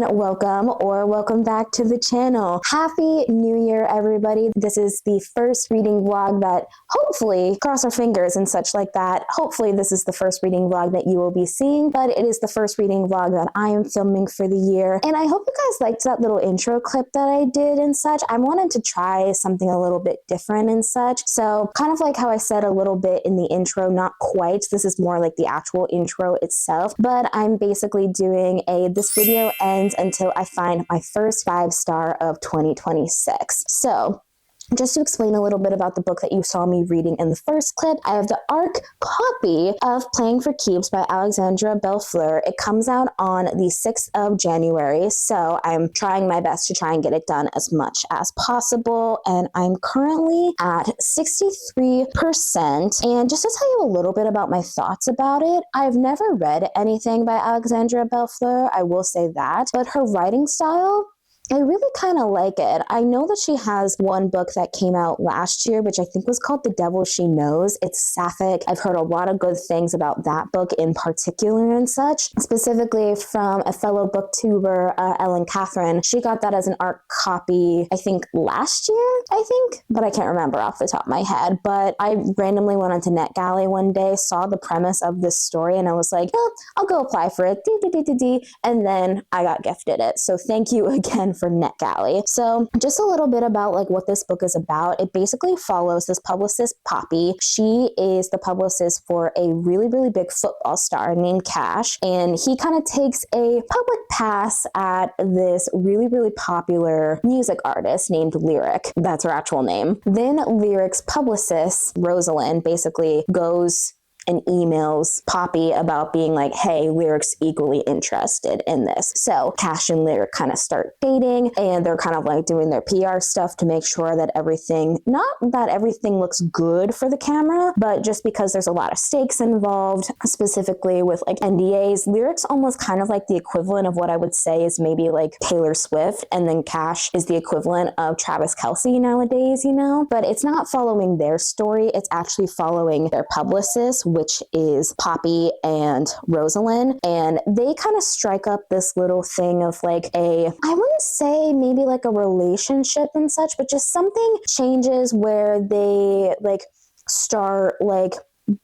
and welcome back to the channel. Happy New Year, everybody. This is the first reading vlog that hopefully, cross our fingers and such like that, hopefully this is the first reading vlog that you will be seeing, but it is the first reading vlog that I am filming for the year. And I hope you guys liked that little intro clip that I did and such. I wanted to try something a little bit different and such. So kind of like how I said a little bit in the intro, not quite. This is more like the actual intro itself, but I'm basically doing this video ends until I find my first 5-star of 2026. So just to explain a little bit about the book that you saw me reading in the first clip, I have the ARC copy of Playing for Keeps by Alexandra Bellefleur. It comes out on the 6th of January, so I'm trying my best to try and get it done as much as possible, and I'm currently at 63%. And just to tell you a little bit about my thoughts about it, I've never read anything by Alexandra Bellefleur, I will say that, but her writing style, I really kind of like it. I know that she has one book that came out last year, which I think was called The Devil She Knows. It's sapphic. I've heard a lot of good things about that book in particular and such, specifically from a fellow booktuber, Ellen Catherine. She got that as an ARC copy, I think last year, but I can't remember off the top of my head. But I randomly went onto NetGalley one day, saw the premise of this story, and I was like, well, I'll go apply for it, and then I got gifted it. So thank you again for NetGalley. So just a little bit about like what this book is about. It basically follows this publicist, Poppy. She is the publicist for a really, really big football star named Cash, and he kind of takes a public pass at this really, really popular music artist named Lyric. That's her actual name. Then Lyric's publicist, Rosalind, basically goes and emails Poppy about being like, hey, Lyric's equally interested in this. So Cash and Lyric kind of start dating, and they're kind of like doing their PR stuff to make sure that not that everything looks good for the camera, but just because there's a lot of stakes involved, specifically with like NDAs. Lyric's almost kind of like the equivalent of what I would say is maybe like Taylor Swift, and then Cash is the equivalent of Travis Kelce nowadays, you know? But it's not following their story, it's actually following their publicist, which is Poppy and Rosalind, and they kind of strike up this little thing of like I wouldn't say maybe like a relationship and such, but just something changes where they like start like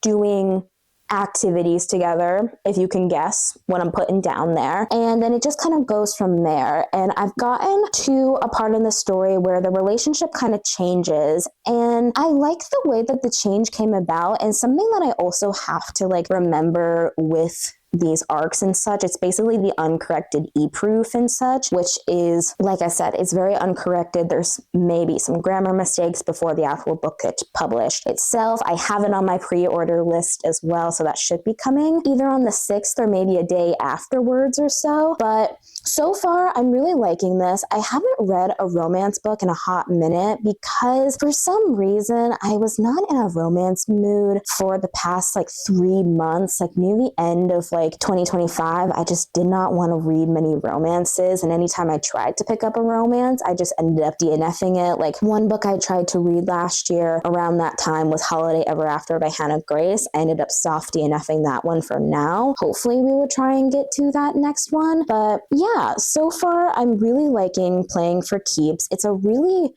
doing activities together, if you can guess what I'm putting down there. And then it just kind of goes from there. And I've gotten to a part in the story where the relationship kind of changes. And I like the way that the change came about. And something that I also have to like remember with these arcs and such, it's basically the uncorrected e-proof and such, which is, like I said, it's very uncorrected. There's maybe some grammar mistakes before the actual book gets published itself. I have it on my pre-order list as well, so that should be coming either on the 6th or maybe a day afterwards or so. But so far, I'm really liking this. I haven't read a romance book in a hot minute because for some reason, I was not in a romance mood for the past like 3 months, like near the end of like 2025, I just did not want to read many romances, and anytime I tried to pick up a romance, I just ended up DNFing it. Like one book I tried to read last year around that time was Holiday Ever After by Hannah Grace. I ended up soft DNFing that one for now. Hopefully we will try and get to that next one. But yeah, so far I'm really liking Playing for Keeps. It's a really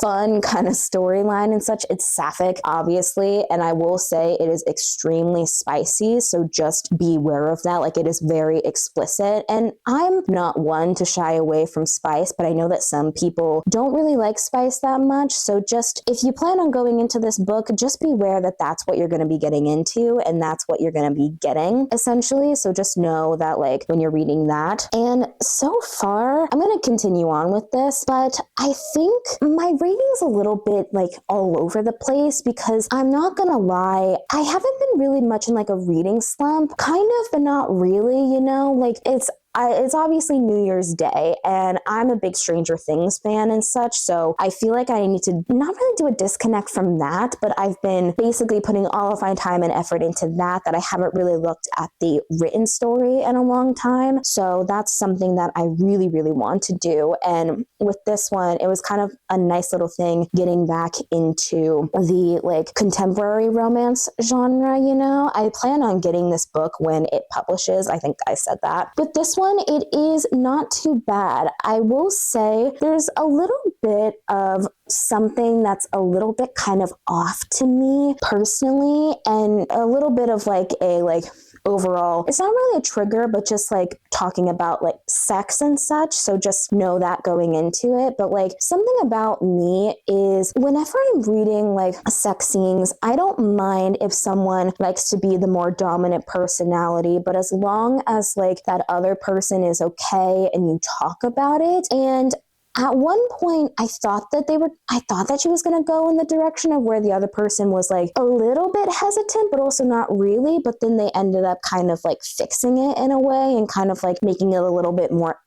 fun kind of storyline and such. It's sapphic, obviously, and I will say it is extremely spicy, so just be aware of that. Like, it is very explicit, and I'm not one to shy away from spice, but I know that some people don't really like spice that much, so just, if you plan on going into this book, just beware that that's what you're going to be getting into, and that's what you're going to be getting, essentially, so just know that, like, when you're reading that. And so far, I'm going to continue on with this, but I think my rating's a little bit like all over the place because I'm not gonna lie, I haven't been really much in like a reading slump, kind of, but not really, you know, like it's obviously New Year's Day, and I'm a big Stranger Things fan and such, so I feel like I need to not really do a disconnect from that, but I've been basically putting all of my time and effort into that I haven't really looked at the written story in a long time, so that's something that I really, really want to do. And with this one, it was kind of a nice little thing getting back into the like contemporary romance genre, you know. I plan on getting this book when it publishes, I think I said that, but this one one, it is not too bad. I will say there's a little bit of something that's a little bit kind of off to me personally, and a little bit of like a overall, it's not really a trigger, but just like talking about like sex and such. So just know that going into it. But like something about me is whenever I'm reading like sex scenes, I don't mind if someone likes to be the more dominant personality, but as long as like that other person is okay and you talk about it. And at one point, I thought that she was going to go in the direction of where the other person was like a little bit hesitant, but also not really. But then they ended up kind of like fixing it in a way and kind of like making it a little bit more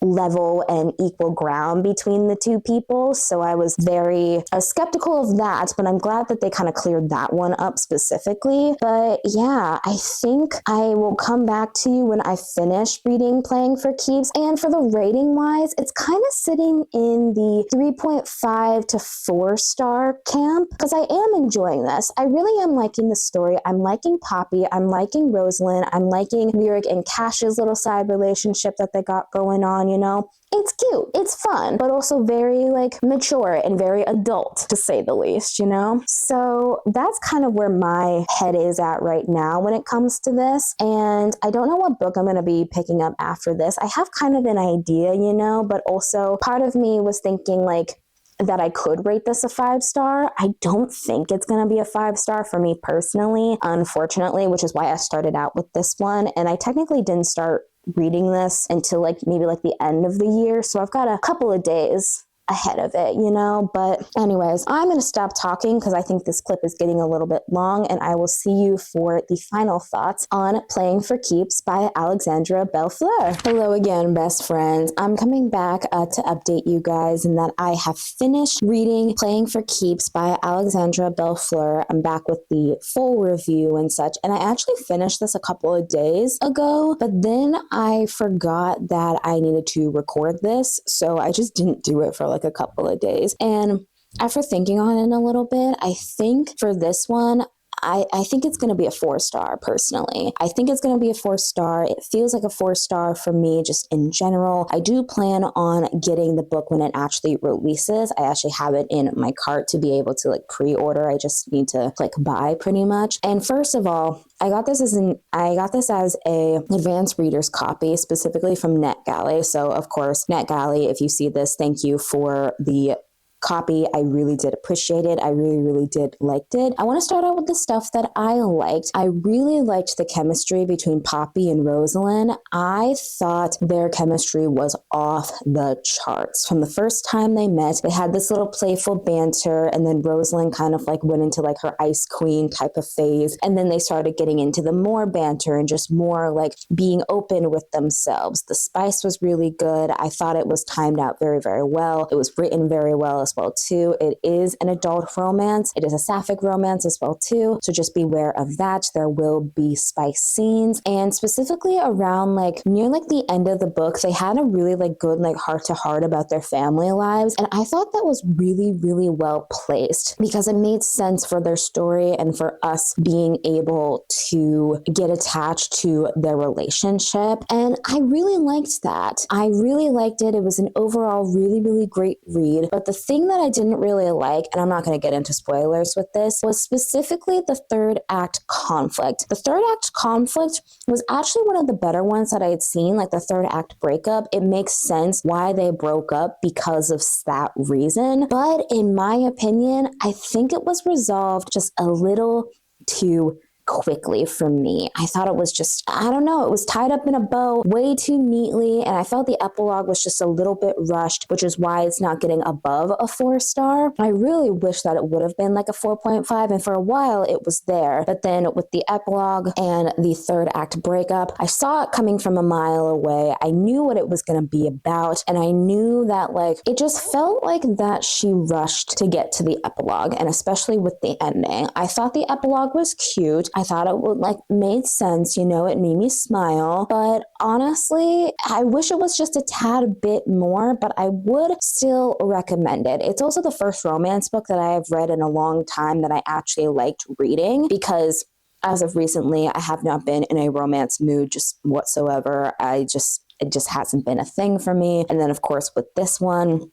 level and equal ground between the two people. So I was very skeptical of that, but I'm glad that they kind of cleared that one up specifically. But yeah, I think I will come back to you when I finish reading Playing for Keeps. And for the rating wise, it's kind of sitting in the 3.5 to 4-star camp because I am enjoying this. I really am liking the story. I'm liking Poppy. I'm liking Rosalind. I'm liking Lyric and Cash's little side relationship that they got going on. You know, it's cute, it's fun, but also very like mature and very adult, to say the least, you know? So that's kind of where my head is at right now when it comes to this. And I don't know what book I'm going to be picking up after this. I have kind of an idea, you know, but also part of me was thinking like that I could rate this a 5-star. I don't think it's going to be a 5-star for me personally, unfortunately, which is why I started out with this one. And I technically didn't start reading this until like maybe like the end of the year. So I've got a couple of days ahead of it, you know? But anyways, I'm going to stop talking because I think this clip is getting a little bit long, and I will see you for the final thoughts on Playing for Keeps by Alexandra Bellefleur. Hello again, best friends. I'm coming back to update you guys in that I have finished reading Playing for Keeps by Alexandra Bellefleur. I'm back with the full review and such, and I actually finished this a couple of days ago, but then I forgot that I needed to record this, so I just didn't do it for like a couple of days. And after thinking on it a little bit, I think for this one, I think it's going to be a 4-star personally. I think it's going to be a 4-star. It feels like a 4-star for me just in general. I do plan on getting the book when it actually releases. I actually have it in my cart to be able to like pre-order. I just need to like buy pretty much. And first of all, I got this as a advanced reader's copy specifically from NetGalley. So of course, NetGalley, if you see this, thank you for the copy. I really did appreciate it. I really, really did liked it. I want to start out with the stuff that I liked. I really liked the chemistry between Poppy and Rosalind. I thought their chemistry was off the charts. From the first time they met, they had this little playful banter, and then Rosalind kind of like went into like her ice queen type of phase. And then they started getting into the more banter and just more like being open with themselves. The spice was really good. I thought it was timed out very, very well. It was written very well as well too. It is an adult romance. It is a sapphic romance as well too. So just beware of that. There will be spice scenes, and specifically around like near like the end of the book, they had a really like good like heart to heart about their family lives. And I thought that was really, really well placed because it made sense for their story and for us being able to get attached to their relationship. And I really liked that. I really liked it. It was an overall really, really great read. But the thing that I didn't really like, and I'm not going to get into spoilers with this, was specifically the third act conflict. The third act conflict was actually one of the better ones that I had seen, like the third act breakup. It makes sense why they broke up because of that reason. But in my opinion, I think it was resolved just a little too quickly for me. I thought it was just, I don't know, it was tied up in a bow way too neatly, and I felt the epilogue was just a little bit rushed, which is why it's not getting above a 4-star. I really wish that it would have been like a 4.5, and for a while it was there, but then with the epilogue and the third act breakup, I saw it coming from a mile away. I knew what it was going to be about, and I knew that like it just felt like that she rushed to get to the epilogue, and especially with the ending. I thought the epilogue was cute. I thought it would like made sense, you know, it made me smile, but honestly, I wish it was just a tad bit more, but I would still recommend it. It's also the first romance book that I have read in a long time that I actually liked reading, because as of recently, I have not been in a romance mood just whatsoever. I just it just hasn't been a thing for me. And then, of course, with this one,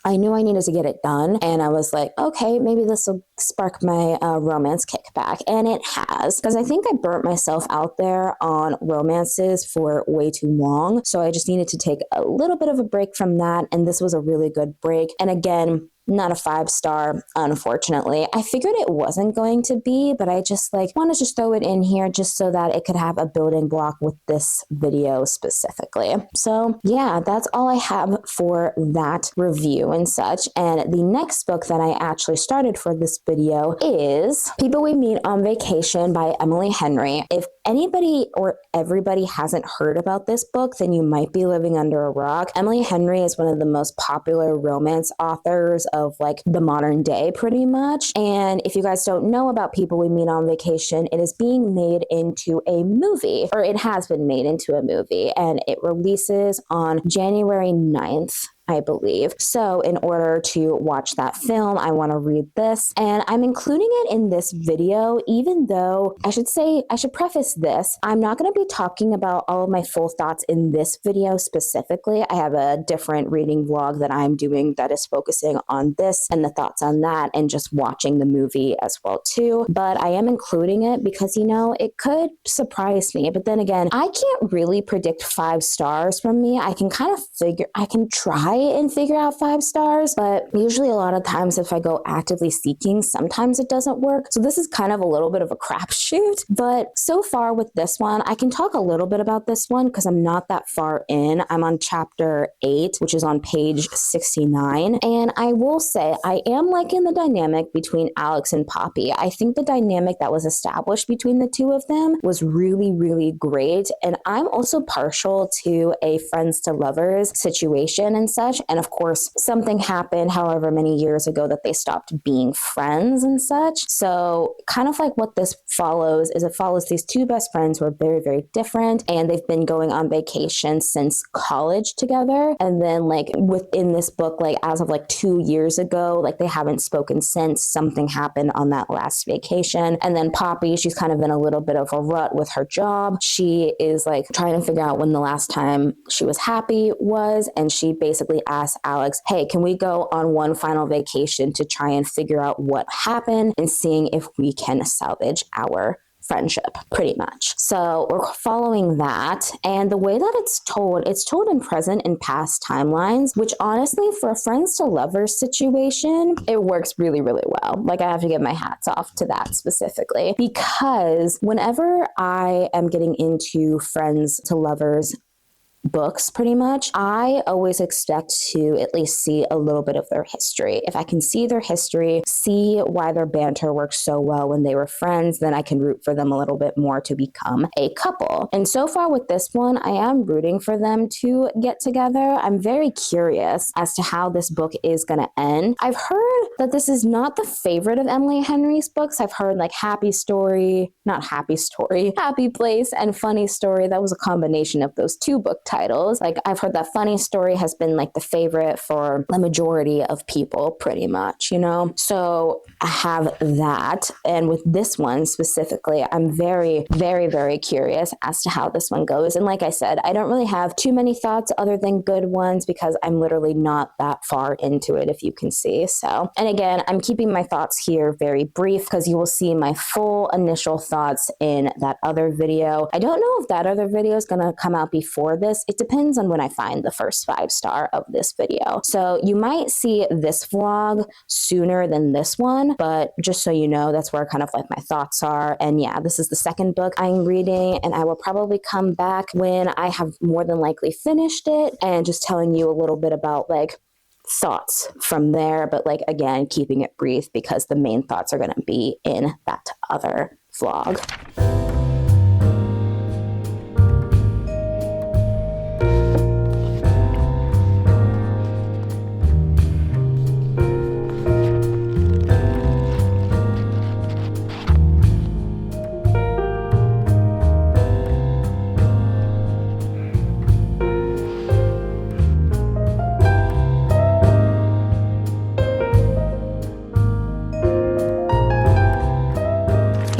I knew I needed to get it done. And I was like, okay, maybe this will spark my romance kickback. And it has, because I think I burnt myself out there on romances for way too long. So I just needed to take a little bit of a break from that. And this was a really good break. And again, not a 5-star, unfortunately. I figured it wasn't going to be, but I just want to just throw it in here just so that it could have a building block with this video specifically. So yeah, that's all I have for that review and such. And the next book that I actually started for this video is People We Meet on Vacation by Emily Henry. If anybody or everybody hasn't heard about this book, then you might be living under a rock. Emily Henry is one of the most popular romance authors of the modern day, pretty much. And if you guys don't know about People We Meet on Vacation, it is being made into a movie, or it has been made into a movie, and it releases on January 9th. I believe. So in order to watch that film, I want to read this, and I'm including it in this video, even though I should preface this. I'm not going to be talking about all of my full thoughts in this video specifically. I have a different reading vlog that I'm doing that is focusing on this and the thoughts on that and just watching the movie as well too. But I am including it because, it could surprise me. But then again, I can't really predict 5 stars from me. I can try and figure out 5 stars, but usually a lot of times if I go actively seeking, sometimes it doesn't work. So this is kind of a little bit of a crapshoot, but so far with this one, I can talk a little bit about this one because I'm not that far in. I'm on chapter 8, which is on page 69. And I will say I am liking the dynamic between Alex and Poppy. I think the dynamic that was established between the two of them was really, really great. And I'm also partial to a friends to lovers situation and such. And of course, something happened however many years ago that they stopped being friends and such. So kind of what this follows is it follows these two best friends who are very, very different. And they've been going on vacation since college together. And then within this book, as of 2 years ago, they haven't spoken since. Something happened on that last vacation. And then Poppy, she's kind of in a little bit of a rut with her job. She is trying to figure out when the last time she was happy was. And she basically asked Alex, hey, can we go on one final vacation to try and figure out what happened and seeing if we can salvage our friendship, pretty much. So we're following that. And the way that it's told in present and past timelines, which honestly, for a friends to lovers situation, it works really, really well. I have to give my hats off to that specifically, because whenever I am getting into friends to lovers books, pretty much, I always expect to at least see a little bit of their history. If I can see their history, see why their banter works so well when they were friends, then I can root for them a little bit more to become a couple. And so far with this one, I am rooting for them to get together. I'm very curious as to how this book is going to end. I've heard that this is not the favorite of Emily Henry's books. I've heard Happy Place and Funny Story. That was a combination of those two book titles. I've heard that Funny Story has been the favorite for the majority of people, pretty much, So I have that. And with this one specifically, I'm very, very, very curious as to how this one goes. And like I said, I don't really have too many thoughts other than good ones because I'm literally not that far into it, if you can see. So, and again, I'm keeping my thoughts here very brief because you will see my full initial thoughts in that other video. I don't know if that other video is going to come out before this. It depends on when I find the first 5-star of this video. So you might see this vlog sooner than this one, but just so you know, that's where kind of my thoughts are. And yeah, this is the second book I'm reading, and I will probably come back when I have more than likely finished it and just telling you a little bit about thoughts from there. But again, keeping it brief because the main thoughts are going to be in that other vlog.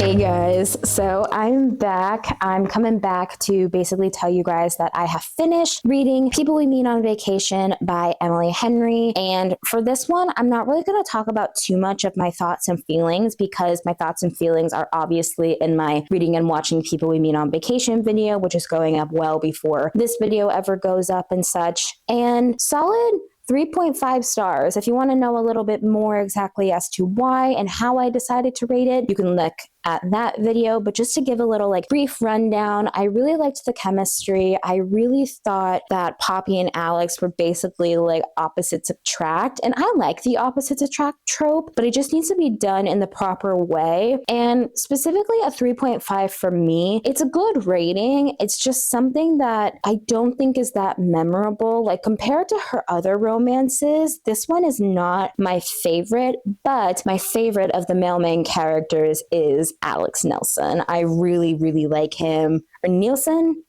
Hey guys, guys, so I'm back. I'm coming back to basically tell you guys that I have finished reading People We Meet on Vacation by Emily Henry. And for this one, I'm not really going to talk about too much of my thoughts and feelings because my thoughts and feelings are obviously in my reading and watching People We Meet on Vacation video, which is going up well before this video ever goes up and such. And solid 3.5 stars. If you want to know a little bit more exactly as to why and how I decided to rate it, you can look at that video. But just to give a little brief rundown, I really liked the chemistry. I really thought that Poppy and Alex were basically opposites attract. And I like the opposites attract trope, but it just needs to be done in the proper way. And specifically a 3.5 for me, it's a good rating. It's just something that I don't think is that memorable. Compared to her other romances, this one is not my favorite, but my favorite of the male main characters is Alex Nelson. I really, really like him. Or Nielsen?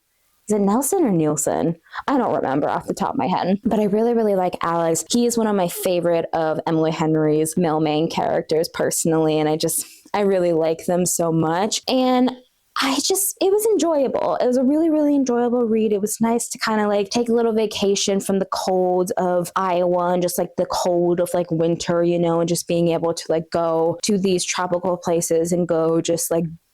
Is it Nelson or Nielsen? I don't remember off the top of my head, but I really, really like Alex. He is one of my favorite of Emily Henry's male main characters personally, and I really like them so much. And it was enjoyable. It was a really, really enjoyable read. It was nice to kind of take a little vacation from the cold of Iowa and just the cold of winter, and just being able to go to these tropical places and go just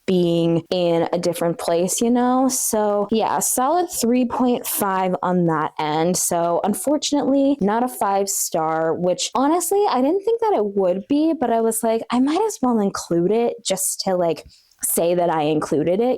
being in a different place, So yeah, solid 3.5 on that end. So unfortunately, not a 5-star, which honestly, I didn't think that it would be, but I was I might as well include it just to say that I included it,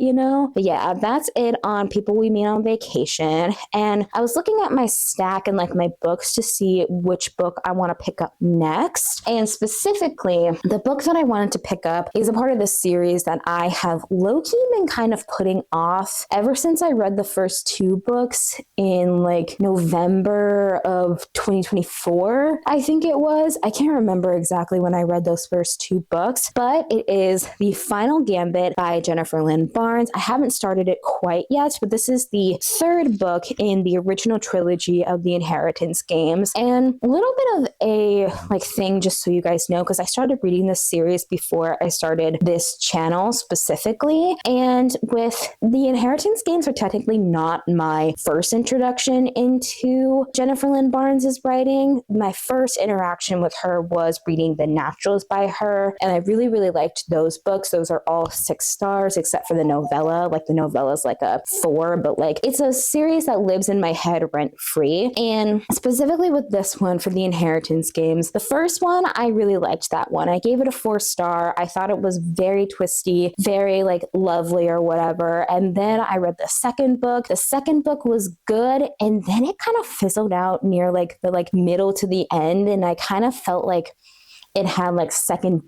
But yeah, that's it on People We Meet on Vacation. And I was looking at my stack and my books to see which book I want to pick up next. And specifically, the book that I wanted to pick up is a part of this series that I have low-key been kind of putting off ever since I read the first 2 books in November of 2024, I think it was. I can't remember exactly when I read those first 2 books, but it is The Final Gambit by Jennifer Lynn Barnes. I haven't started it quite yet, but this is the 3rd book in the original trilogy of the Inheritance games. And a little bit of a thing, just so you guys know, because I started reading this series before I started this channel specifically. And with the Inheritance games are technically not my first introduction into Jennifer Lynn Barnes's writing. My first interaction with her was reading The Naturals by her, and I really, really liked those books. Those are all 6 stars except for the novella. The novella is a 4, but it's a series that lives in my head rent free. And specifically with this one for the Inheritance games, the first one, I really liked that one. I gave it a 4-star. I thought it was very twisty, very lovely or whatever. And then I read the second book. The second book was good, and then it kind of fizzled out near the middle to the end, and I kind of felt it had second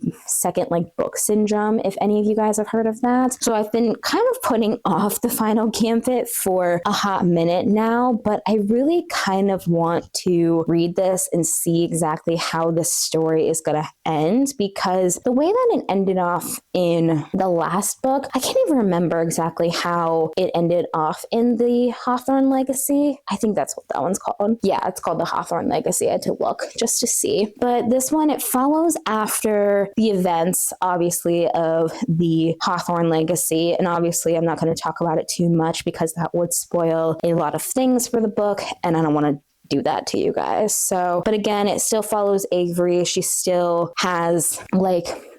book syndrome, if any of you guys have heard of that. So I've been kind of putting off The Final Gambit for a hot minute now, but I really kind of want to read this and see exactly how this story is going to end, because the way that it ended off in the last book, I can't even remember exactly how it ended off in the Hawthorne Legacy. I think that's what that one's called. Yeah, it's called the Hawthorne Legacy. I had to look just to see. But this one, it follows after the events, obviously, of the Hawthorne Legacy. And obviously, I'm not going to talk about it too much because that would spoil a lot of things for the book, and I don't want to do that to you guys. So, but again, it still follows Avery. She still has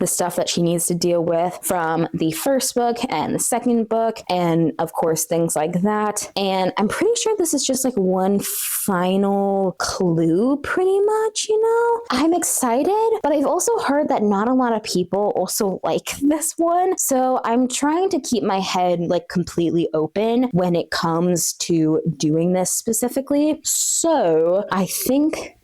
the stuff that she needs to deal with from the first book and the second book, and of course things like that. And I'm pretty sure this is just one final clue, pretty much. I'm excited, but I've also heard that not a lot of people also like this one, so I'm trying to keep my head completely open when it comes to doing this specifically. So I think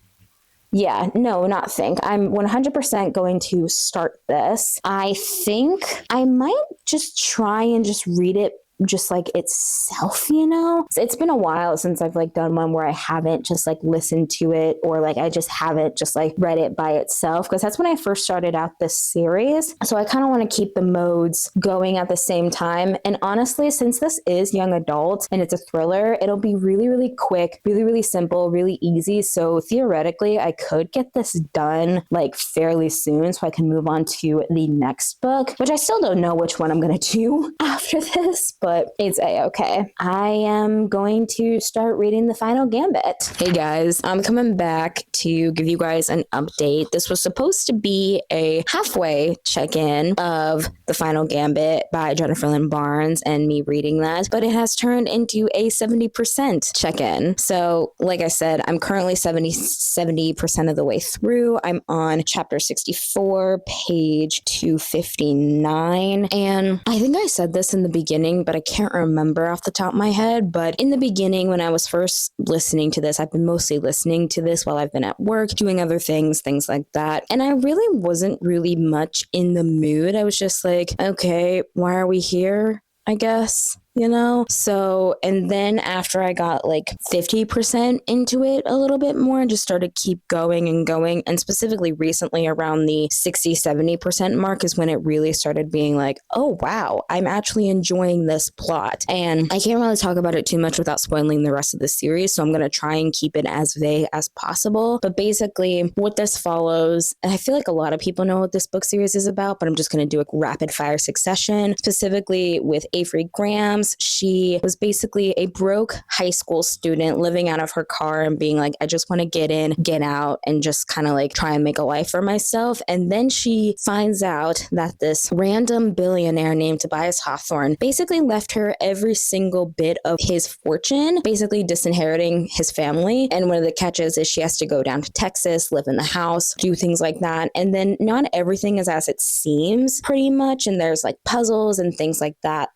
I'm 100% going to start this. I think I might just try and just read it just like itself, you know? It's been a while since I've like done one where I haven't just like listened to it, or like I just haven't just like read it by itself, because that's when I first started out this series. So I kind of want to keep the modes going at the same time. And honestly, since this is young adult and it's a thriller, it'll be really, really quick, really, really simple, really easy. So theoretically, I could get this done like fairly soon so I can move on to the next book, which I still don't know which one I'm going to do after this, but it's a-okay. I am going to start reading The Final Gambit. Hey guys, I'm coming back to give you guys an update. This was supposed to be a halfway check-in of The Final Gambit by Jennifer Lynn Barnes and me reading that, but it has turned into a 70% check-in. So like I said, I'm currently 70% of the way through. I'm on chapter 64, page 259. And I think I said this in the beginning, but I can't remember off the top of my head. But in the beginning, when I was first listening to this, I've been mostly listening to this while I've been at work, doing other things like that. And I really wasn't really much in the mood. I was just like, okay, why are we here? I guess, you know? So, and then after I got like 50% into it a little bit more and just started keep going and going, and specifically recently around the 60-70% mark is when it really started being like, oh wow, I'm actually enjoying this plot. And I can't really talk about it too much without spoiling the rest of the series, so I'm going to try and keep it as vague as possible. But basically what this follows, and I feel like a lot of people know what this book series is about, but I'm just going to do a rapid fire succession, specifically with Avery Graham. She was basically a broke high school student living out of her car and being like, I just want to get in, get out, and just kind of like try and make a life for myself. And then she finds out that this random billionaire named Tobias Hawthorne basically left her every single bit of his fortune, basically disinheriting his family. And one of the catches is she has to go down to Texas, live in the house, do things like that. And then not everything is as it seems, pretty much. And there's like puzzles and things like that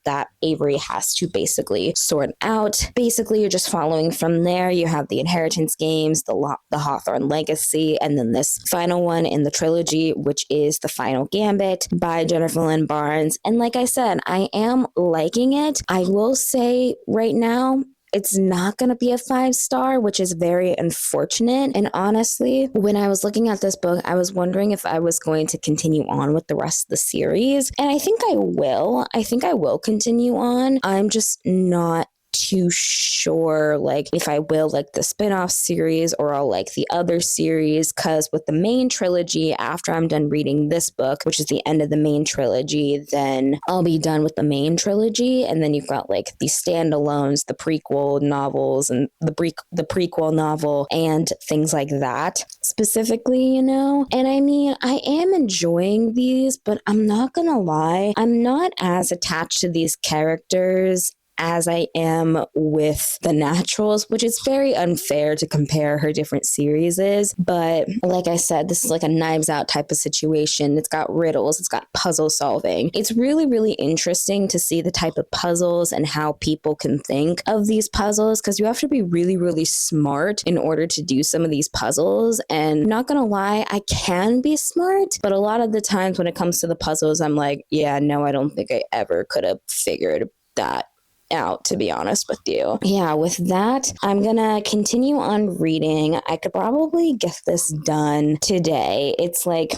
Avery has to basically sort out. Basically, you're just following from there. You have the inheritance games, the Hawthorne legacy, and then this final one in the trilogy, which is The Final Gambit by Jennifer Lynn Barnes. And like I said, I am liking it. I will say right now, it's not going to be a 5-star, which is very unfortunate. And honestly, when I was looking at this book, I was wondering if I was going to continue on with the rest of the series. And I think I will. I think I will continue on. I'm just not too sure like if I will like the spin-off series or I'll like the other series, because with the main trilogy, after I'm done reading this book, which is the end of the main trilogy, then I'll be done with the main trilogy. And then you've got like the standalones, the prequel novels, and the prequel novel and things like that specifically, you know. And I mean, I am enjoying these, but I'm not gonna lie, I'm not as attached to these characters as I am with the Naturals, which is very unfair to compare her different series. But like I said, this is like a Knives Out type of situation. It's got riddles, it's got puzzle solving. It's really, really interesting to see the type of puzzles and how people can think of these puzzles, because you have to be really, really smart in order to do some of these puzzles. And not gonna lie, I can be smart, but a lot of the times when it comes to the puzzles, I'm like, yeah, no, I don't think I ever could have figured that out, to be honest with you. Yeah, with that, I'm gonna continue on reading. I could probably get this done today. It's like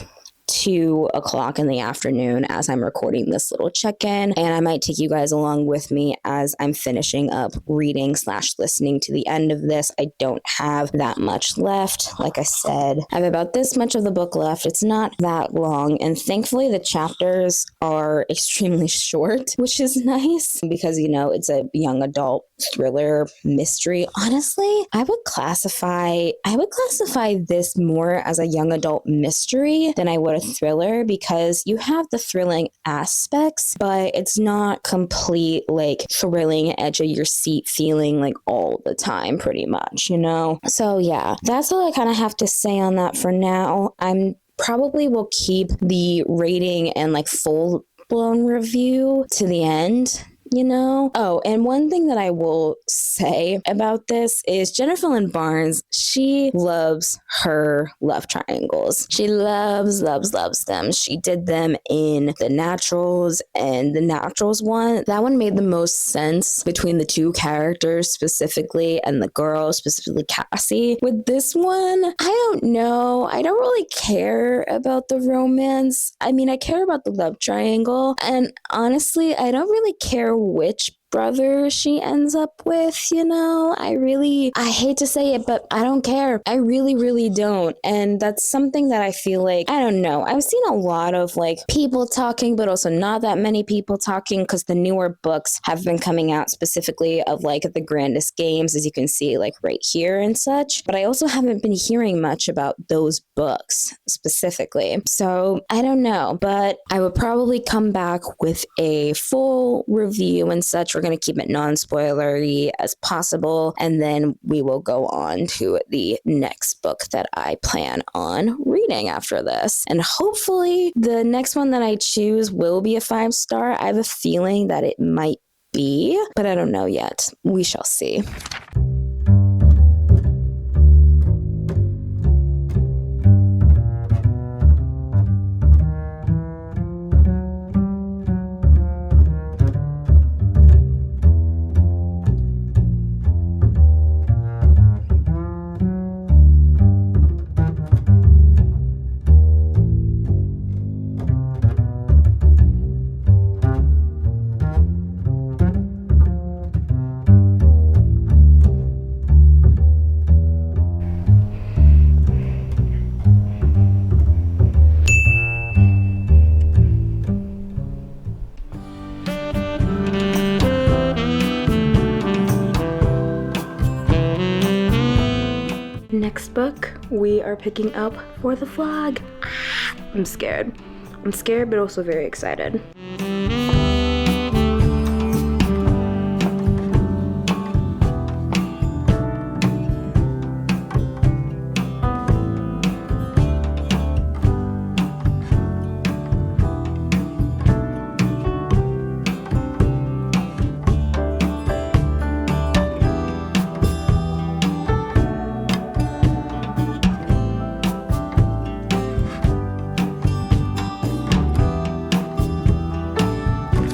2:00 in the afternoon as I'm recording this little check-in, and I might take you guys along with me as I'm finishing up reading / listening to the end of this. I don't have that much left. Like I said, I have about this much of the book left. It's not that long, and thankfully the chapters are extremely short, which is nice because, you know, it's a young adult thriller mystery. Honestly, I would classify this more as a young adult mystery than I would a thriller, because you have the thrilling aspects, but it's not complete like thrilling edge of your seat feeling like all the time, pretty much, you know? So yeah, that's all I kind of have to say on that for now. I'm probably will keep the rating and like full blown review to the end, you know? Oh, and one thing that I will say about this is Jennifer Lynn Barnes, she loves her love triangles. She loves them. She did them in The Naturals, and The Naturals one, that one made the most sense between the two characters specifically and the girl, specifically Cassie. With this one, I don't know. I don't really care about the romance. I mean, I care about the love triangle, and honestly, I don't really care which brother she ends up with, you know? I hate to say it, but I don't care. I really don't. And that's something that I feel like, I don't know. I've seen a lot of like people talking, but also not that many people talking, because the newer books have been coming out specifically of like the grandest games, as you can see like right here and such. But I also haven't been hearing much about those books specifically. So I don't know, but I would probably come back with a full review and such. We're going to keep it non-spoilery as possible, and then we will go on to the next book that I plan on reading after this. And hopefully the next one that I choose will be a 5-star. I have a feeling that it might be, but I don't know yet. We shall see. Next book we are picking up for the vlog. I'm scared. I'm scared, but also very excited.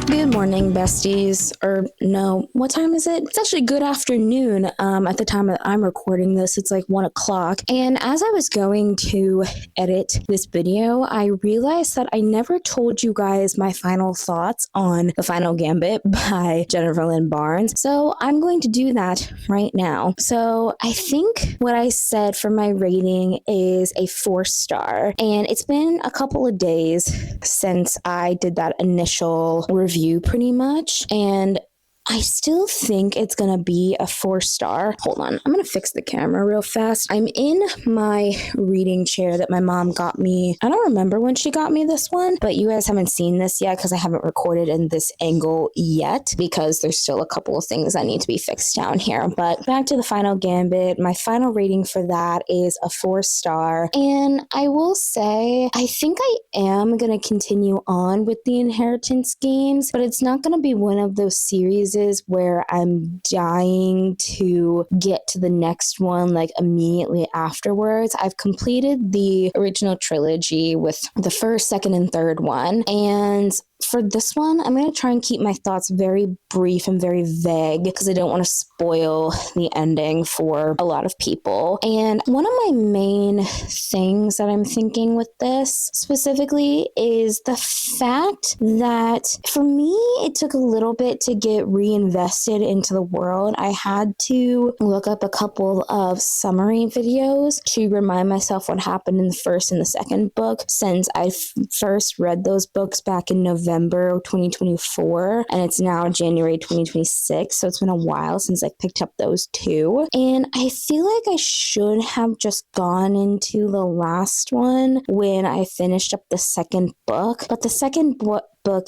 Good morning, besties. Or no, what time is it? It's actually good afternoon. At the time that I'm recording this, it's like 1 o'clock. And as I was going to edit this video, I realized that I never told you guys my final thoughts on The Final Gambit by Jennifer Lynn Barnes. So I'm going to do that right now. So I think what I said for my rating is a 4-star. And it's been a couple of days since I did that initial review pretty much, and I still think it's gonna be a 4-star. Hold on, I'm gonna fix the camera real fast. I'm in my reading chair that my mom got me. I don't remember when she got me this one, but you guys haven't seen this yet because I haven't recorded in this angle yet because there's still a couple of things that need to be fixed down here. But back to The Final Gambit, my final rating for that is a 4-star. And I will say, I think I am gonna continue on with the Inheritance games, but it's not gonna be one of those series where I'm dying to get to the next one like immediately afterwards. I've completed the original trilogy with the first, second, and third one, and for this one, I'm going to try and keep my thoughts very brief and very vague because I don't want to spoil the ending for a lot of people. And one of my main things that I'm thinking with this specifically is the fact that for me, it took a little bit to get reinvested into the world. I had to look up a couple of summary videos to remind myself what happened in the first and the second book, since I first read those books back in November 2024, and it's now January 2026, so it's been a while since I picked up those two. And I feel like I should have just gone into the last one when I finished up the second book, but the second book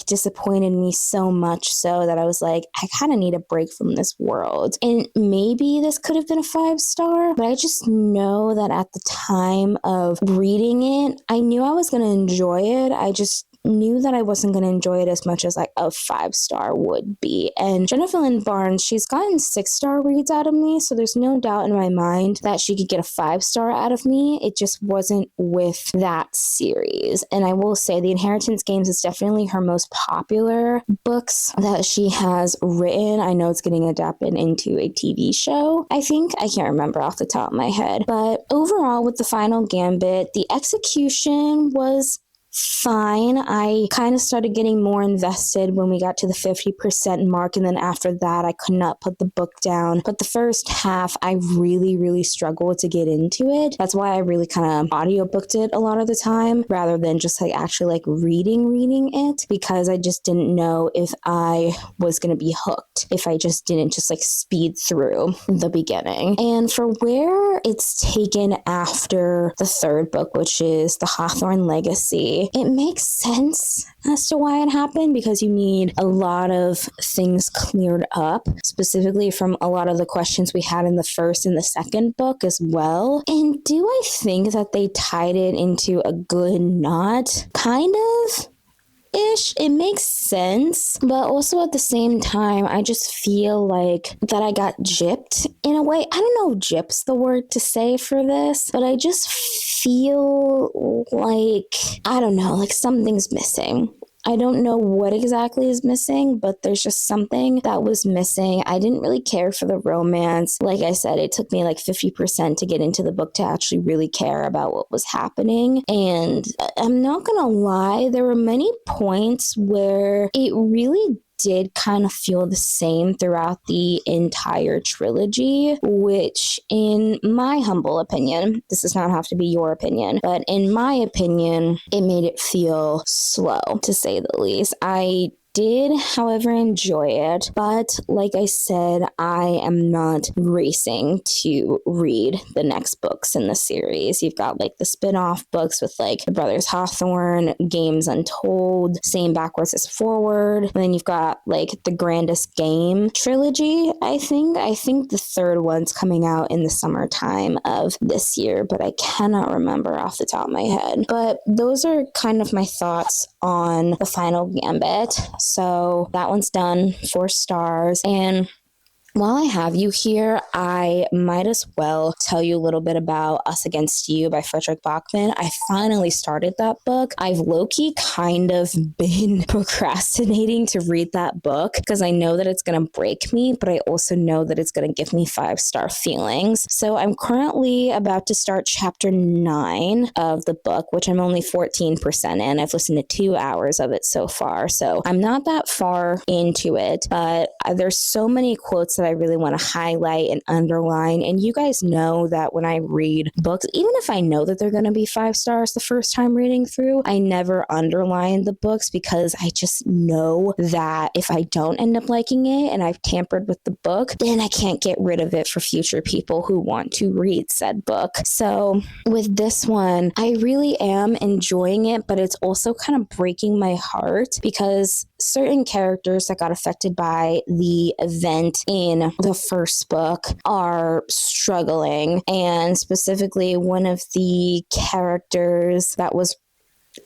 disappointed me so much so that I was like, I kind of need a break from this world. And maybe this could have been a 5-star, but I just know that at the time of reading it, I knew I was going to enjoy it. I just knew that I wasn't going to enjoy it as much as like a 5-star would be. And Jennifer Lynn Barnes, she's gotten 6-star reads out of me, so there's no doubt in my mind that she could get a 5-star out of me. It just wasn't with that series. And I will say The Inheritance Games is definitely her most popular books that she has written. I know it's getting adapted into a TV show, I think. I can't remember off the top of my head. But overall, with The Final Gambit, the execution was fine. I kind of started getting more invested when we got to the 50% mark, and then after that I could not put the book down. But the first half I really struggled to get into it. That's why I really kind of audiobooked it a lot of the time rather than just like actually like reading it, because I just didn't know if I was going to be hooked if I just didn't just like speed through the beginning. And for where it's taken after the third book, which is The Hawthorne Legacy, it makes sense as to why it happened, because you need a lot of things cleared up, specifically from a lot of the questions we had in the first and the second book as well. And do I think that they tied it into a good knot? Kind of. It makes sense, but also at the same time, I just feel like that I got gypped in a way. I don't know if gypp's the word to say for this, but I just feel like, I don't know, like something's missing. I don't know what exactly is missing, but there's just something that was missing. I didn't really care for the romance. Like I said, it took me like 50% to get into the book to actually really care about what was happening. And I'm not gonna lie, there were many points where it really did kind of feel the same throughout the entire trilogy, which in my humble opinion, this does not have to be your opinion, but in my opinion, it made it feel slow, to say the least. I did, however, enjoy it, but like I said, I am not racing to read the next books in the series. You've got like the spin-off books with like the Brothers Hawthorne, Games Untold, Same Backwards as Forward, and then you've got like the Grandest Game trilogy, I think. I think the third one's coming out in the summertime of this year, but I cannot remember off the top of my head. But those are kind of my thoughts on The Final Gambit. So that one's done, 4 stars. And while I have you here, I might as well tell you a little bit about Us Against You by Frederick Bachman. I finally started that book. I've low-key kind of been procrastinating to read that book because I know that it's going to break me, but I also know that it's going to give me 5-star feelings. So I'm currently about to start chapter 9 of the book, which I'm only 14% in. I've listened to 2 hours of it so far, so I'm not that far into it, but there's so many quotes that I really want to highlight and underline. And you guys know that when I read books, even if I know that they're going to be 5 stars the first time reading through, I never underline the books because I just know that if I don't end up liking it and I've tampered with the book, then I can't get rid of it for future people who want to read said book. So with this one, I really am enjoying it, but it's also kind of breaking my heart because certain characters that got affected by the event in the first book are struggling, and specifically one of the characters that was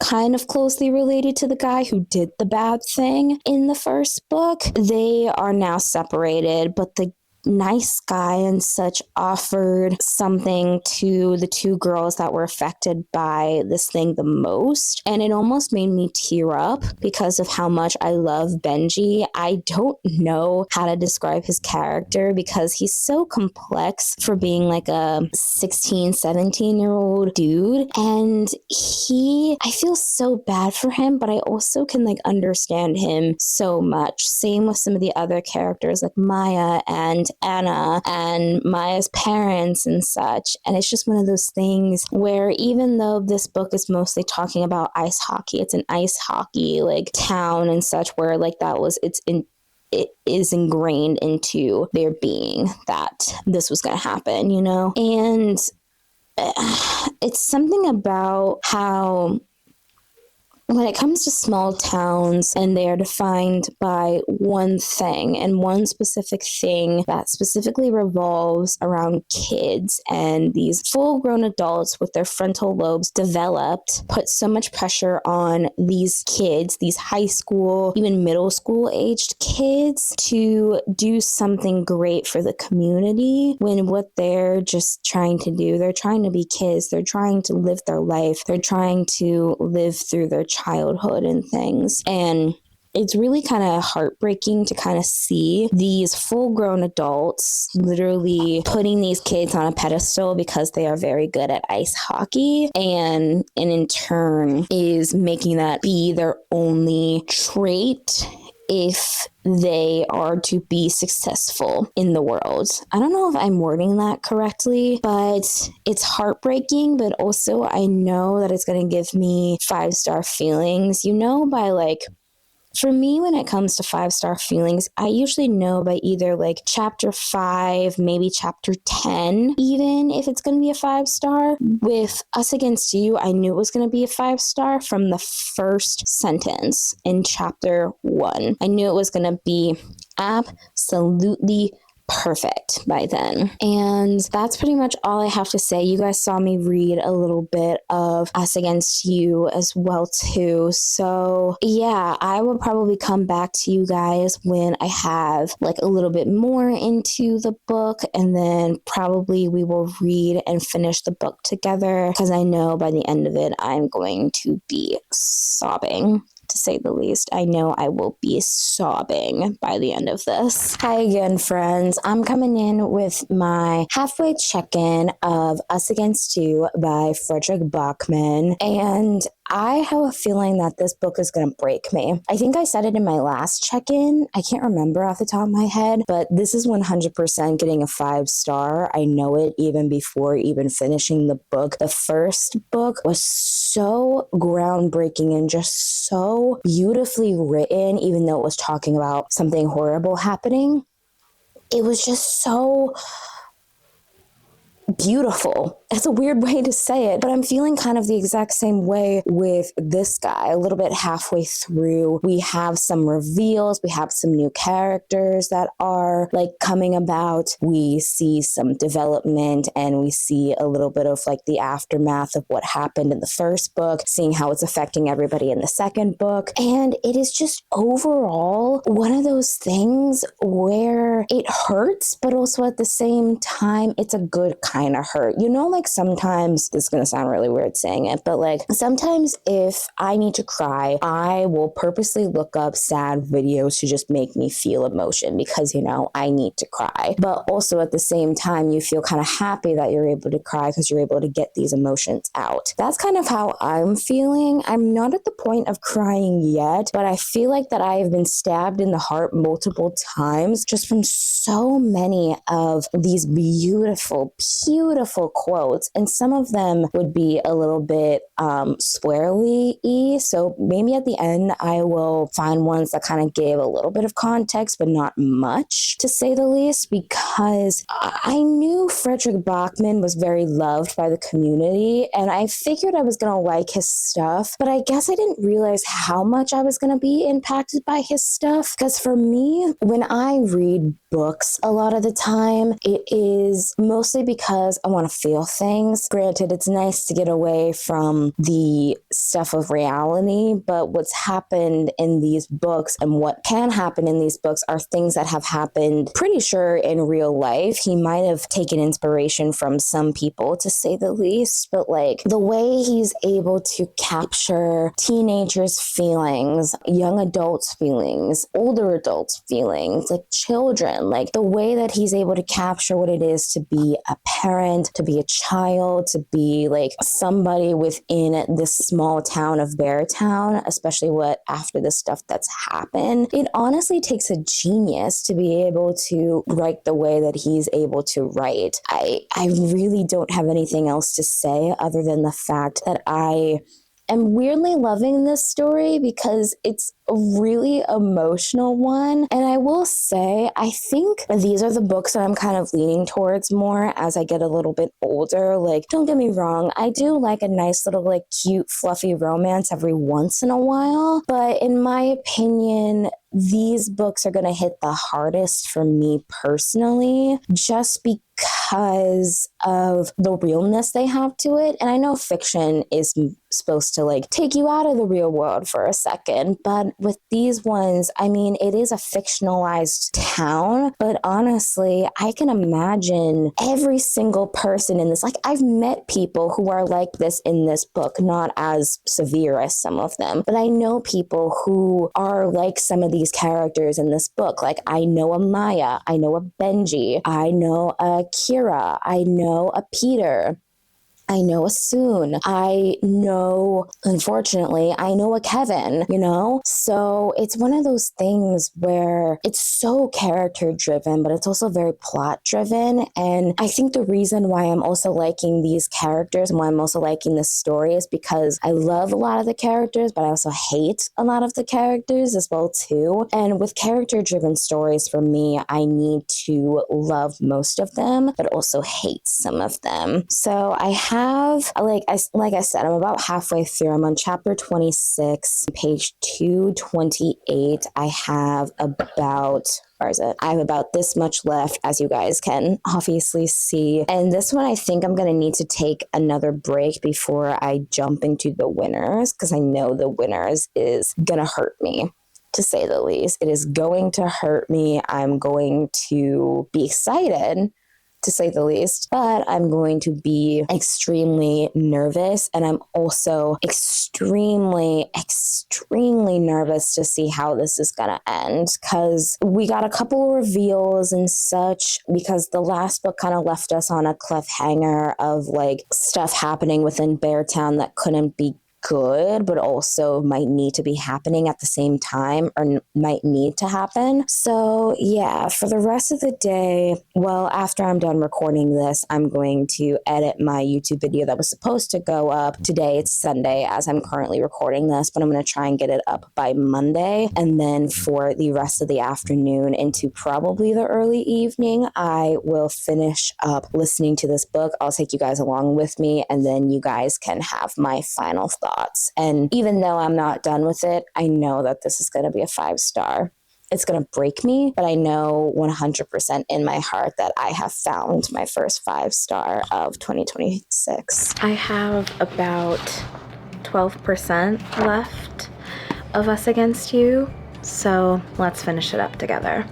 kind of closely related to the guy who did the bad thing in the first book, they are now separated, but the nice guy and such offered something to the 2 girls that were affected by this thing the most, and it almost made me tear up because of how much I love Benji. I don't know how to describe his character because he's so complex for being like a 16-17-year-old dude, and I feel so bad for him, but I also can like understand him so much. Same with some of the other characters like Maya and Anna and Maya's parents and such. And it's just one of those things where even though this book is mostly talking about ice hockey, it's an ice hockey like town and such where like it is ingrained into their being that this was going to happen, you know? And it's something about how when it comes to small towns and they are defined by one thing and one specific thing that specifically revolves around kids, and these full-grown adults with their frontal lobes developed put so much pressure on these kids, these high school, even middle school aged kids, to do something great for the community, when what they're just trying to do, they're trying to be kids, they're trying to live their life, they're trying to live through their childhood and things. And it's really kind of heartbreaking to kind of see these full-grown adults literally putting these kids on a pedestal because they are very good at ice hockey, and in turn is making that be their only trait if they are to be successful in the world. I don't know if I'm wording that correctly, but it's heartbreaking, but also I know that it's going to give me 5-star feelings, by like, for me, when it comes to 5-star feelings, I usually know by either like chapter 5, maybe chapter 10, even if it's going to be a 5-star. With Us Against You, I knew it was going to be a 5-star from the first sentence in chapter 1. I knew it was going to be absolutely perfect by then. And that's pretty much all I have to say. You guys saw me read a little bit of Us Against You as well too. So yeah, I will probably come back to you guys when I have like a little bit more into the book, and then probably we will read and finish the book together, because I know by the end of it I'm going to be sobbing, to say the least. I know I will be sobbing by the end of this. Hi again, friends. I'm coming in with my halfway check-in of Us Against You by Frederick Bachman, and I have a feeling that this book is going to break me. I think I said it in my last check-in. I can't remember off the top of my head, but this is 100% getting a 5-star. I know it even before even finishing the book. The first book was so groundbreaking and just so beautifully written, even though it was talking about something horrible happening. It was just so beautiful. It's a weird way to say it, but I'm feeling kind of the exact same way with this guy. A little bit halfway through, we have some reveals, we have some new characters that are like coming about. We see some development, and we see a little bit of like the aftermath of what happened in the first book, seeing how it's affecting everybody in the second book. And it is just overall one of those things where it hurts, but also at the same time, it's a good kind of hurt. Like sometimes, this is going to sound really weird saying it, but like sometimes if I need to cry, I will purposely look up sad videos to just make me feel emotion because, I need to cry. But also at the same time, you feel kind of happy that you're able to cry because you're able to get these emotions out. That's kind of how I'm feeling. I'm not at the point of crying yet, but I feel like that I have been stabbed in the heart multiple times just from so many of these beautiful quotes, and some of them would be a little bit spoilery-y, so maybe at the end I will find ones that kind of give a little bit of context but not much, to say the least, because I knew Frederick Bachman was very loved by the community, and I figured I was going to like his stuff, but I guess I didn't realize how much I was going to be impacted by his stuff, because for me, when I read books a lot of the time, it is mostly because I want to feel things. Granted, it's nice to get away from the stuff of reality, but what's happened in these books and what can happen in these books are things that have happened pretty sure in real life. He might have taken inspiration from some people, to say the least, but like the way he's able to capture teenagers' feelings, young adults' feelings, older adults' feelings, like children, like the way that he's able to capture what it is to be a parent, to be a child, to be like somebody within this small town of Beartown, especially what after the stuff that's happened. It honestly takes a genius to be able to write the way that he's able to write. I really don't have anything else to say other than the fact that I am weirdly loving this story because it's a really emotional one. And I will say, I think these are the books that I'm kind of leaning towards more as I get a little bit older. Like, don't get me wrong, I do like a nice little like cute, fluffy romance every once in a while. But in my opinion, these books are going to hit the hardest for me personally, just because of the realness they have to it. And I know fiction is supposed to like take you out of the real world for a second, but with these ones, I mean, it is a fictionalized town, but honestly, I can imagine every single person in this. Like, I've met people who are like this in this book, not as severe as some of them, but I know people who are like some of these characters in this book. Like, I know a Maya, I know a Benji, I know a Kira, I know a Peter, I know a Soon. I know, unfortunately, I know a Kevin, you know? So it's one of those things where it's so character driven, but it's also very plot driven. And I think the reason why I'm also liking these characters and why I'm also liking this story is because I love a lot of the characters, but I also hate a lot of the characters as well too. And with character driven stories, for me, I need to love most of them, but also hate some of them. So I have, like I said, I'm about halfway through. I'm on chapter 26, page 228. I have about, where is it? I have about this much left, as you guys can obviously see. And this one, I think I'm going to need to take another break before I jump into the winners, because I know the winners is going to hurt me, to say the least. It is going to hurt me. I'm going to be excited, to say the least, but I'm going to be extremely nervous. And I'm also extremely nervous to see how this is going to end, because we got a couple of reveals and such, because the last book kind of left us on a cliffhanger of like stuff happening within Beartown that couldn't be good, but also might need to be happening at the same time, or might need to happen. So yeah, for the rest of the day, well, after I'm done recording this, I'm going to edit my YouTube video that was supposed to go up today. It's Sunday as I'm currently recording this, but I'm going to try and get it up by Monday. And then for the rest of the afternoon into probably the early evening, I will finish up listening to this book. I'll take you guys along with me, and then you guys can have my final thoughts. And even though I'm not done with it, I know that this is going to be a 5-star. It's going to break me, but I know 100% in my heart that I have found my first 5-star of 2026. I have about 12% left of Us Against You, so let's finish it up together.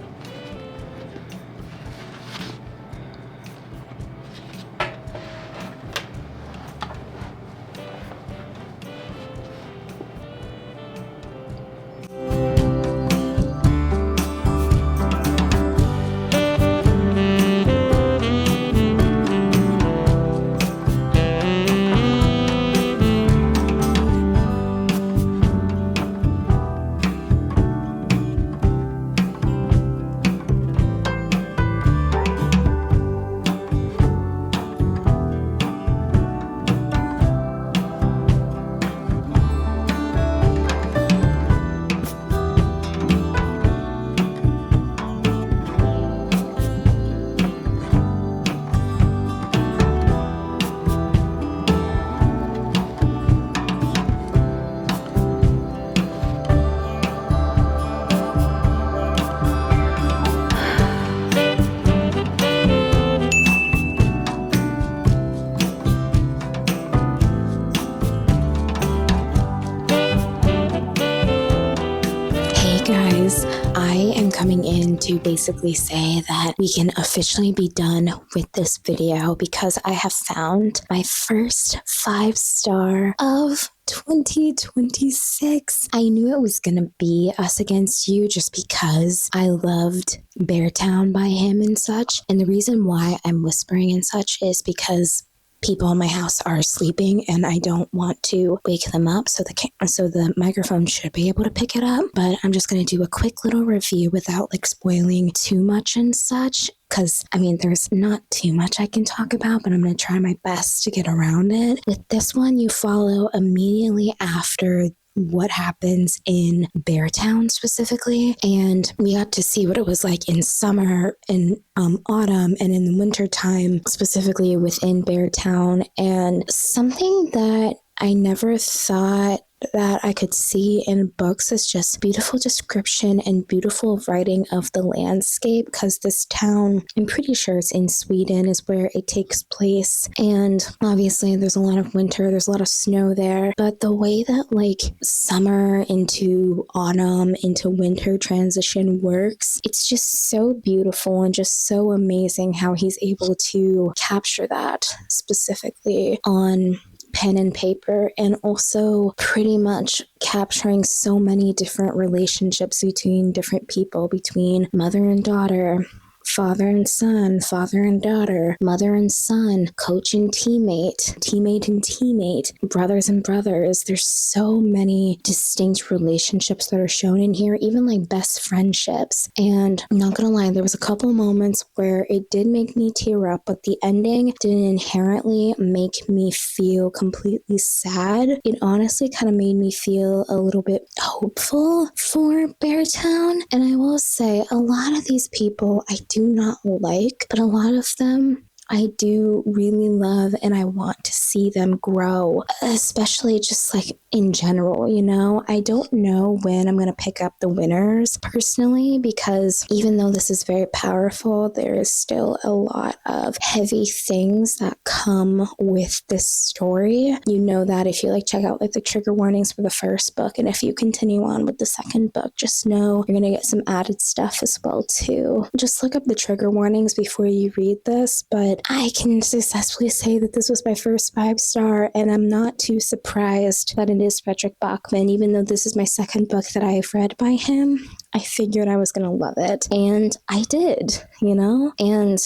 I am coming in to basically say that we can officially be done with this video because I have found my first 5-star of 2026. I knew it was gonna be Us Against You just because I loved Beartown by him and such. And the reason why I'm whispering and such is because people in my house are sleeping and I don't want to wake them up, so the microphone should be able to pick it up. But I'm just going to do a quick little review without like spoiling too much and such. because I mean, there's not too much I can talk about, but I'm going to try my best to get around it. With this one, you follow immediately after what happens in Beartown specifically, and we got to see what it was like in summer, in autumn, and in the winter time, specifically within Beartown. And something that I never thought that I could see in books is just beautiful description and beautiful writing of the landscape, because this town, I'm pretty sure it's in Sweden, is where it takes place. And obviously there's a lot of winter, there's a lot of snow there, but the way that like summer into autumn into winter transition works, it's just so beautiful and just so amazing how he's able to capture that specifically on pen and paper, and also pretty much capturing so many different relationships between different people, between mother and daughter, father and son, father and daughter, mother and son, coach and teammate, teammate and teammate, brothers and brothers. There's so many distinct relationships that are shown in here, even like best friendships. And I'm not gonna lie, there was a couple moments where it did make me tear up, but the ending didn't inherently make me feel completely sad. It honestly kind of made me feel a little bit hopeful for Beartown. And I will say, a lot of these people I do not like, but a lot of them I do really love, and I want to see them grow, especially just like in general, you know. I don't know when I'm going to pick up the winners personally, because even though this is very powerful, there is still a lot of heavy things that come with this story. You know that if you like check out like the trigger warnings for the first book, and if you continue on with the second book, just know you're going to get some added stuff as well too. Just look up the trigger warnings before you read this, but I can successfully say that this was my first 5-star, and I'm not too surprised that it is Frederick Bachman. Even though this is my second book that I've read by him, I figured I was going to love it, and I did, you know. And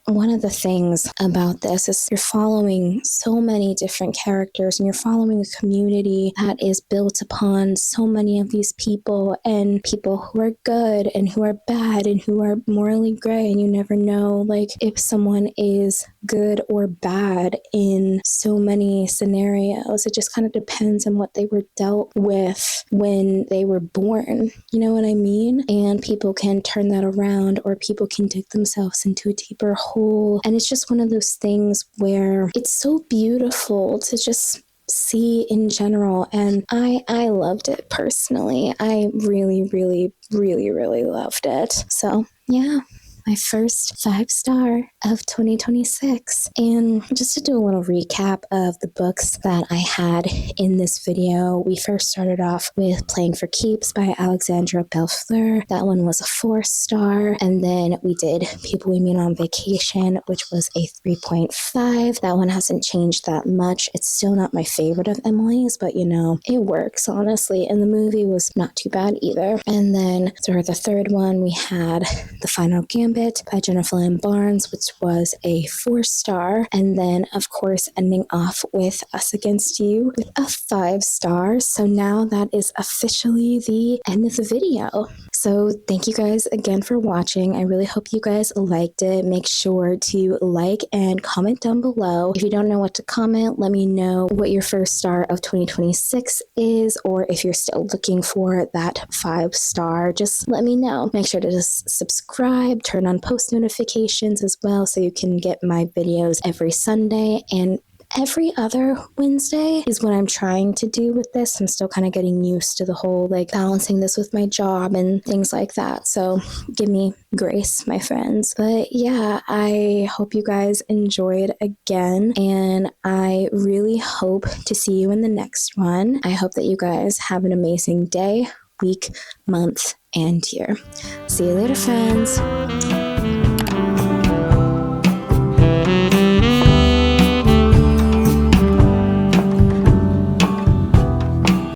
one of the things about this is you're following so many different characters, and you're following a community that is built upon so many of these people, and people who are good and who are bad and who are morally gray, and you never know like if someone is good or bad in so many scenarios. It just kind of depends on what they were dealt with when they were born, you know what I mean? And people can turn that around, or people can dig themselves into a deeper hole. And it's just one of those things where it's so beautiful to just see in general. And I loved it personally. I really, really, really, really loved it. So yeah, my first 5-star of 2026. And just to do a little recap of the books that I had in this video, we first started off with Playing for Keeps by Alexandra Bellefleur. That one was a 4-star. And then we did People We Meet on Vacation, which was a 3.5. That one hasn't changed that much. It's still not my favorite of Emily's, but you know, it works honestly. And the movie was not too bad either. And then for the third one, we had The Final Gambit by Jennifer Lynn Barnes, which was a 4-star. And then, of course, ending off with Us Against You with a 5-star. So now that is officially the end of the video. So thank you guys again for watching. I really hope you guys liked it. Make sure to like and comment down below. If you don't know what to comment, let me know what your first star of 2026 is, or if you're still looking for that 5-star, just let me know. Make sure to just subscribe, turn on post notifications as well, so you can get my videos every Sunday, and every other Wednesday is what I'm trying to do with this. I'm still kind of getting used to the whole like balancing this with my job and things like that. So give me grace, my friends. But yeah, I hope you guys enjoyed again, and I really hope to see you in the next one. I hope that you guys have an amazing day, week, month, and year. See you later, friends.